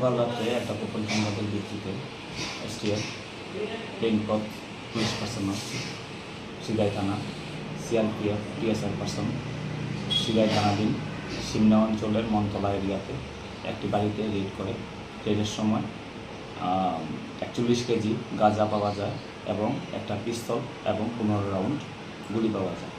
গতকাল রাত্রে একটা গোপন সংবাদের ভিত্তিতে এসটিএফ প্লেনপথ পুলিশ পার্সোনাল সিগাই থানা সিআরপিএফ টিএসআর পার্সন সিগাই থানাধীন সিমনা অঞ্চলের মনতলা এরিয়াতে একটি বাড়িতে রেড করে। রেডের সময় 41 কেজি গাঁজা পাওয়া যায় এবং একটা পিস্তল এবং 15 রাউন্ড গুলি পাওয়া যায়।